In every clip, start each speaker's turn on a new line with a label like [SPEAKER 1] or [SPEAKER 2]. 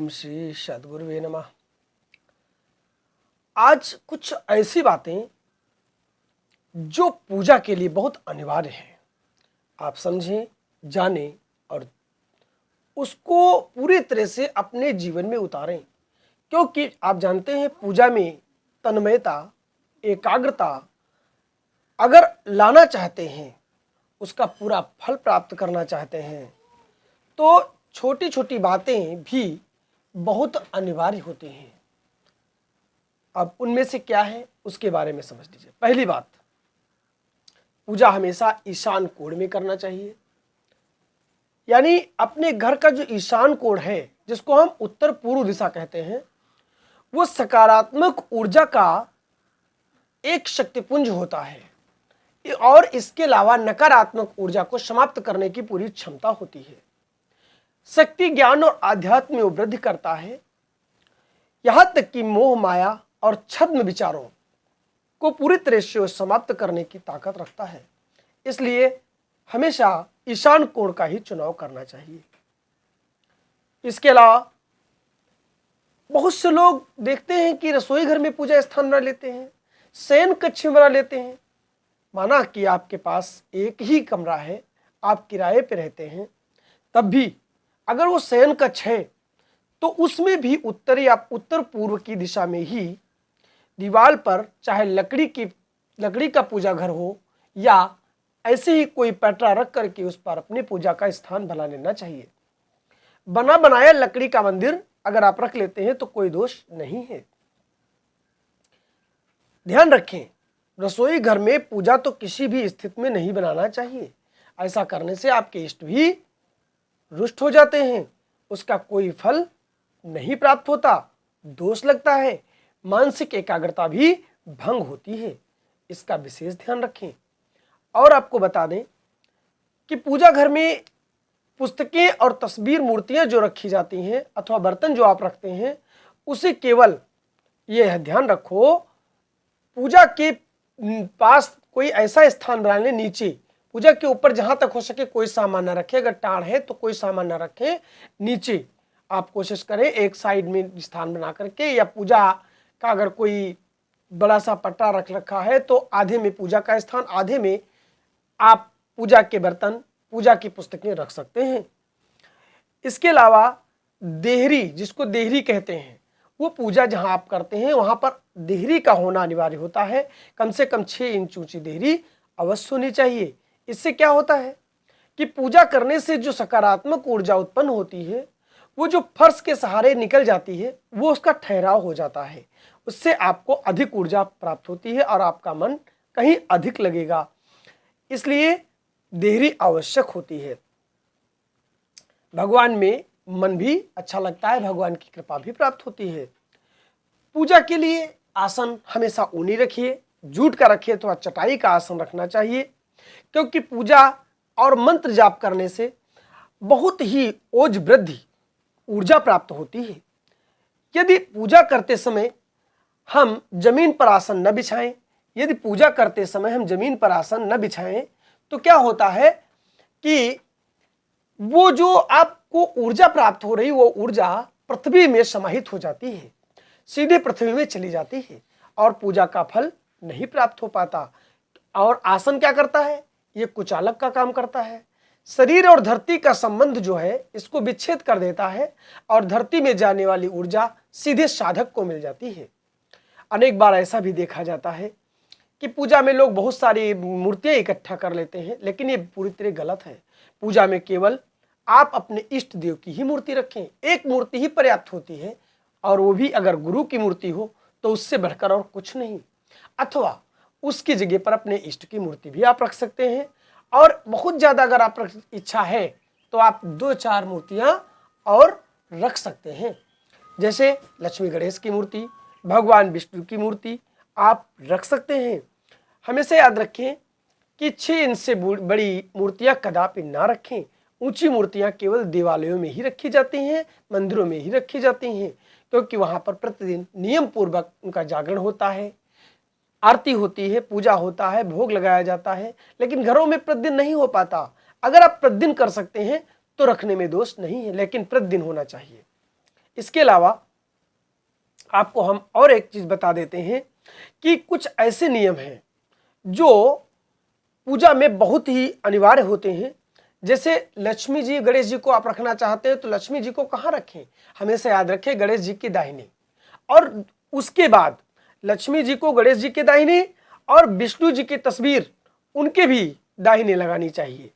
[SPEAKER 1] ओम श्री सद्गुरुवे नमः। आज कुछ ऐसी बातें जो पूजा के लिए बहुत अनिवार्य है, आप समझें, जानें और उसको पूरी तरह से अपने जीवन में उतारें। क्योंकि आप जानते हैं, पूजा में तन्मयता, एकाग्रता अगर लाना चाहते हैं, उसका पूरा फल प्राप्त करना चाहते हैं, तो छोटी छोटी बातें भी बहुत अनिवार्य होती हैं। अब उनमें से क्या है उसके बारे में समझ लीजिए। पहली बात, पूजा हमेशा ईशान कोण में करना चाहिए। यानी अपने घर का जो ईशान कोण है, जिसको हम उत्तर पूर्व दिशा कहते हैं, वो सकारात्मक ऊर्जा का एक शक्तिपुंज होता है और इसके अलावा नकारात्मक ऊर्जा को समाप्त करने की पूरी क्षमता होती है। शक्ति, ज्ञान और आध्यात्म में वृद्धि करता है। यहां तक कि मोह, माया और छद्म विचारों को पूरी तरह से समाप्त करने की ताकत रखता है। इसलिए हमेशा ईशान कोण का ही चुनाव करना चाहिए। इसके अलावा बहुत से लोग देखते हैं कि रसोई घर में पूजा स्थान बना लेते हैं, शयन कक्ष में बना लेते हैं। माना कि आपके पास एक ही कमरा है, आप किराए पे रहते हैं, तब भी अगर वो शयन कक्ष है तो उसमें भी उत्तर या उत्तर पूर्व की दिशा में ही दीवार पर, चाहे लकड़ी का पूजा घर हो या ऐसे ही कोई पैटरा रख करके उस पर अपनी पूजा का स्थान बना लेना चाहिए। बना बनाया लकड़ी का मंदिर अगर आप रख लेते हैं तो कोई दोष नहीं है। ध्यान रखें, रसोई घर में पूजा तो किसी भी स्थिति में नहीं बनाना चाहिए। ऐसा करने से आपके इष्ट भी रुष्ट हो जाते हैं, उसका कोई फल नहीं प्राप्त होता, दोष लगता है, मानसिक एकाग्रता भी भंग होती है। इसका विशेष ध्यान रखें। और आपको बता दें कि पूजा घर में पुस्तकें और तस्वीर, मूर्तियां जो रखी जाती हैं अथवा बर्तन जो आप रखते हैं, उसे केवल यह ध्यान रखो, पूजा के पास कोई ऐसा स्थान बना लें, नीचे पूजा के ऊपर जहां तक हो सके कोई सामान ना रखें। अगर टाढ़ है तो कोई सामान ना रखें, नीचे आप कोशिश करें एक साइड में स्थान बना करके, या पूजा का अगर कोई बड़ा सा पट्टा रख रखा है तो आधे में पूजा का स्थान, आधे में आप पूजा के बर्तन, पूजा की पुस्तकें रख सकते हैं। इसके अलावा देहरी, जिसको देहरी कहते हैं, वो पूजा जहां आप करते हैं वहां पर देहरी का होना अनिवार्य होता है। कम से कम 6 इंच ऊंची देहरी अवश्य होनी चाहिए। इससे क्या होता है कि पूजा करने से जो सकारात्मक ऊर्जा उत्पन्न होती है, वो जो फर्श के सहारे निकल जाती है, वो उसका ठहराव हो जाता है। उससे आपको अधिक ऊर्जा प्राप्त होती है और आपका मन कहीं अधिक लगेगा। इसलिए देहरी आवश्यक होती है। भगवान में मन भी अच्छा लगता है, भगवान की कृपा भी प्राप्त होती है। पूजा के लिए आसन हमेशा ऊनी रखिए, जूट का रखिए तो चटाई का आसन रखना चाहिए। क्योंकि पूजा और मंत्र जाप करने से बहुत ही ओज वृद्धि ऊर्जा प्राप्त होती है। यदि पूजा करते समय हम जमीन पर आसन न बिछाएं, यदि पूजा करते समय हम जमीन पर आसन न बिछाएं तो क्या होता है कि वो जो आपको ऊर्जा प्राप्त हो रही, वो ऊर्जा पृथ्वी में समाहित हो जाती है, सीधे पृथ्वी में चली जाती है और पूजा का फल नहीं प्राप्त हो पाता। और आसन क्या करता है, ये कुचालक का काम करता है। शरीर और धरती का संबंध जो है इसको विच्छेद कर देता है और धरती में जाने वाली ऊर्जा सीधे साधक को मिल जाती है। अनेक बार ऐसा भी देखा जाता है कि पूजा में लोग बहुत सारी मूर्तियां इकट्ठा कर लेते हैं, लेकिन ये पूरी तरह गलत है। पूजा में केवल आप अपने इष्ट देव की ही मूर्ति रखें, एक मूर्ति ही पर्याप्त होती है, और वो भी अगर गुरु की मूर्ति हो तो उससे बढ़कर और कुछ नहीं। अथवा उसकी जगह पर अपने इष्ट की मूर्ति भी आप रख सकते हैं। और बहुत ज़्यादा अगर आप इच्छा है तो आप 2-4 मूर्तियां और रख सकते हैं। जैसे लक्ष्मी गणेश की मूर्ति, भगवान विष्णु की मूर्ति आप रख सकते हैं। हमेशा याद रखें कि 6 इंच से बड़ी मूर्तियां कदापि ना रखें। ऊंची मूर्तियां केवल देवालयों में ही रखी जाती हैं, मंदिरों में ही रखी जाती हैं, क्योंकि वहां पर प्रतिदिन नियम पूर्वक उनका जागरण होता है, आरती होती है, पूजा होता है, भोग लगाया जाता है। लेकिन घरों में प्रतिदिन नहीं हो पाता। अगर आप प्रतिदिन कर सकते हैं तो रखने में दोष नहीं है, लेकिन प्रतिदिन होना चाहिए। इसके अलावा आपको हम और एक चीज बता देते हैं कि कुछ ऐसे नियम हैं जो पूजा में बहुत ही अनिवार्य होते हैं। जैसे लक्ष्मी जी, गणेश जी को आप रखना चाहते हैं तो लक्ष्मी जी को कहाँ रखें? हमेशा याद रखें गणेश जी के दाहिने, और उसके बाद लक्ष्मी जी को गणेश जी के दाहिने और विष्णु जी की तस्वीर उनके भी दाहिने लगानी चाहिए।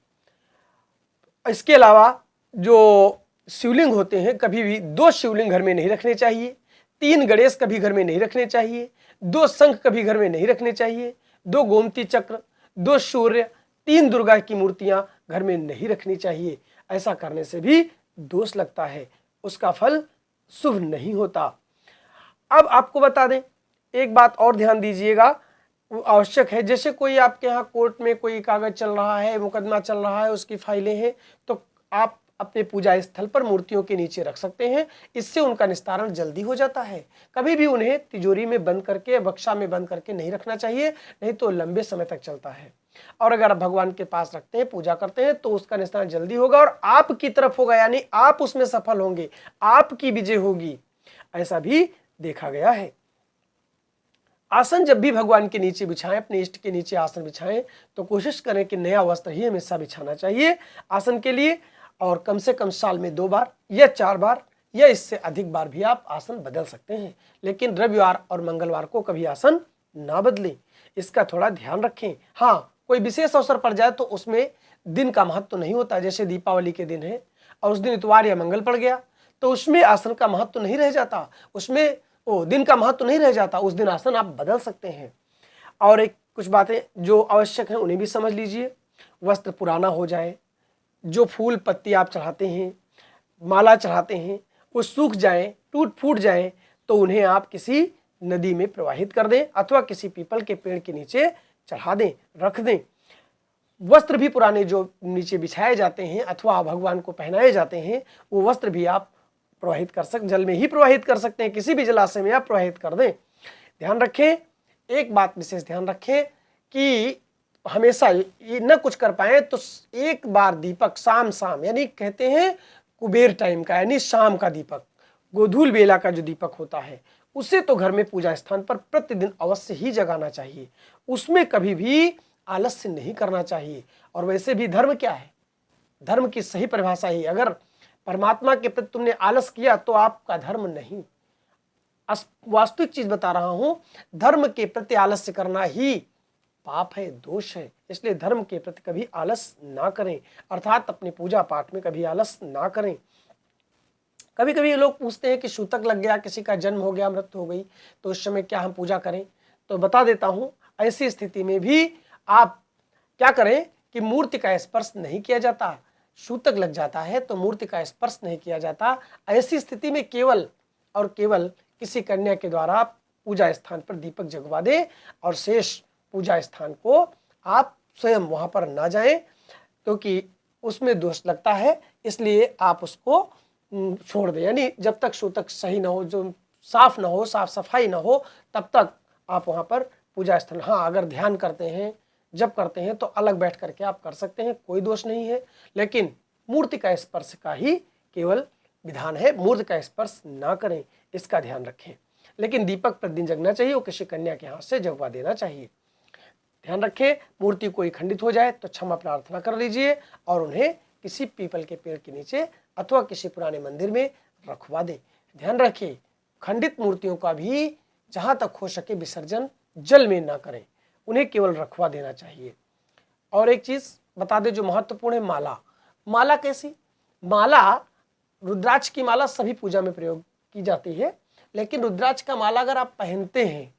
[SPEAKER 1] इसके अलावा जो शिवलिंग होते हैं, कभी भी 2 शिवलिंग घर में नहीं रखने चाहिए, 3 गणेश कभी घर में नहीं रखने चाहिए, 2 शंख कभी घर में नहीं रखने चाहिए, 2 गोमती चक्र, 2 सूर्य, 3 दुर्गा की मूर्तियां घर में नहीं रखनी चाहिए। ऐसा करने से भी दोष लगता है, उसका फल शुभ नहीं होता। अब आपको बता दें, एक बात और ध्यान दीजिएगा, वो आवश्यक है। जैसे कोई आपके यहाँ कोर्ट में कोई कागज चल रहा है, मुकदमा चल रहा है, उसकी फाइलें हैं, तो आप अपने पूजा स्थल पर मूर्तियों के नीचे रख सकते हैं। इससे उनका निस्तारण जल्दी हो जाता है। कभी भी उन्हें तिजोरी में बंद करके, बक्सा में बंद करके नहीं रखना चाहिए, नहीं तो लंबे समय तक चलता है। और अगर आप भगवान के पास रखते हैं, पूजा करते हैं, तो उसका निस्तारण जल्दी होगा और आपकी तरफ होगा, यानी आप उसमें सफल होंगे, आपकी विजय होगी। ऐसा भी देखा गया है। आसन जब भी भगवान के नीचे बिछाएं, अपने इष्ट के नीचे आसन बिछाएं, तो कोशिश करें कि नया वस्त्र ही हमेशा बिछाना चाहिए आसन के लिए, और कम से कम साल में 2 बार या 4 बार या इससे अधिक बार भी आप आसन बदल सकते हैं। लेकिन रविवार और मंगलवार को कभी आसन ना बदलें, इसका थोड़ा ध्यान रखें। हाँ, कोई विशेष अवसर पड़ जाए तो उसमें दिन का महत्व तो नहीं होता। जैसे दीपावली के दिन है और उस दिन इतवार या मंगल पड़ गया, तो उसमें आसन का महत्व तो नहीं रह जाता, उसमें दिन का महत्व तो नहीं रह जाता, उस दिन आसन आप बदल सकते हैं। और एक कुछ बातें जो आवश्यक हैं उन्हें भी समझ लीजिए। वस्त्र पुराना हो जाए, जो फूल पत्ती आप चढ़ाते हैं, माला चढ़ाते हैं, वो सूख जाएं, टूट फूट जाएं, तो उन्हें आप किसी नदी में प्रवाहित कर दें अथवा किसी पीपल के पेड़ के नीचे चढ़ा दें, रख दें। वस्त्र भी पुराने जो नीचे बिछाए जाते हैं अथवा भगवान को पहनाए जाते हैं, वो वस्त्र भी आप प्रवाहित कर सकते, जल में ही प्रवाहित कर सकते हैं, किसी भी जलाशय में आप प्रवाहित कर दें। ध्यान रखें, एक बात विशेष ध्यान रखें कि हमेशा ये न कुछ कर पाए तो एक बार दीपक शाम यानी कहते हैं कुबेर टाइम का, यानी शाम का दीपक, गोधूल बेला का जो दीपक होता है, उसे तो घर में पूजा स्थान पर प्रतिदिन अवश्य ही जगाना चाहिए। उसमें कभी भी आलस्य नहीं करना चाहिए। और वैसे भी धर्म क्या है? धर्म की सही परिभाषा ही, अगर परमात्मा के प्रति तुमने आलस किया तो आपका धर्म नहीं। वास्तविक चीज बता रहा हूं, धर्म के प्रति आलस्य करना ही पाप है, दोष है। इसलिए धर्म के प्रति कभी आलस ना करें, अर्थात अपने पूजा पाठ में कभी आलस ना करें। कभी कभी लोग पूछते हैं कि सूतक लग गया, किसी का जन्म हो गया, मृत्यु हो गई, तो उस समय क्या हम पूजा करें? तो बता देता हूं, ऐसी स्थिति में भी आप क्या करें कि मूर्ति का स्पर्श नहीं किया जाता। सूतक लग जाता है तो मूर्ति का स्पर्श नहीं किया जाता। ऐसी स्थिति में केवल और केवल किसी कन्या के द्वारा पूजा स्थान पर दीपक जगवा दें और शेष पूजा स्थान को आप स्वयं वहां पर ना जाएं, क्योंकि उसमें दोष लगता है। इसलिए आप उसको छोड़ दें, यानी जब तक सूतक सही ना हो, जो साफ ना हो, साफ सफाई ना हो, तब तक आप वहां पर पूजा स्थल, हाँ अगर ध्यान करते हैं, जब करते हैं तो अलग बैठ करके आप कर सकते हैं, कोई दोष नहीं है। लेकिन मूर्ति का स्पर्श का ही केवल विधान है, मूर्ति का स्पर्श ना करें, इसका ध्यान रखें। लेकिन दीपक प्रतिदिन जगना चाहिए, वो किसी कन्या के हाथ से जगवा देना चाहिए। ध्यान रखें, मूर्ति कोई खंडित हो जाए तो क्षमा प्रार्थना कर लीजिए और उन्हें किसी पीपल के पेड़ के नीचे अथवा किसी पुराने मंदिर में रखवा दें। ध्यान रखिए, खंडित मूर्तियों का भी जहां तक हो सके विसर्जन जल में ना करें, उन्हें केवल रखवा देना चाहिए। और एक चीज बता दें जो महत्वपूर्ण है, माला। माला कैसी? माला, रुद्राक्ष की माला सभी पूजा में प्रयोग की जाती है, लेकिन रुद्राक्ष का माला अगर आप पहनते हैं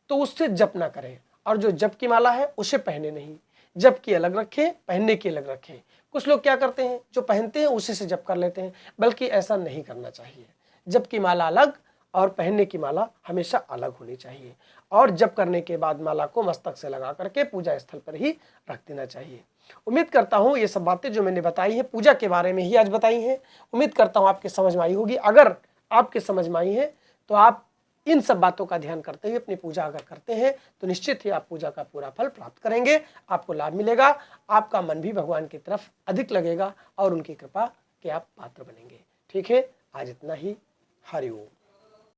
[SPEAKER 1] तो उससे जप ना करें, और जो जप की माला है उसे पहने नहीं। जप की अलग रखें, पहनने की अलग रखें। कुछ लोग क्या करते हैं, जो पहनते हैं उसी से जप कर लेते हैं, बल्कि ऐसा नहीं करना चाहिए। जप की माला अलग और पहनने की माला हमेशा अलग होनी चाहिए। और जप करने के बाद माला को मस्तक से लगा करके पूजा स्थल पर ही रख देना चाहिए। उम्मीद करता हूँ ये सब बातें जो मैंने बताई हैं, पूजा के बारे में ही आज बताई हैं, उम्मीद करता हूँ आपके समझ में आई होगी। अगर आपके समझ में आई है तो आप इन सब बातों का ध्यान करते हुए अपनी पूजा अगर करते हैं तो निश्चित ही आप पूजा का पूरा फल प्राप्त करेंगे, आपको लाभ मिलेगा, आपका मन भी भगवान की तरफ अधिक लगेगा और उनकी कृपा के आप पात्र बनेंगे। ठीक है, आज इतना ही। हरि ओम।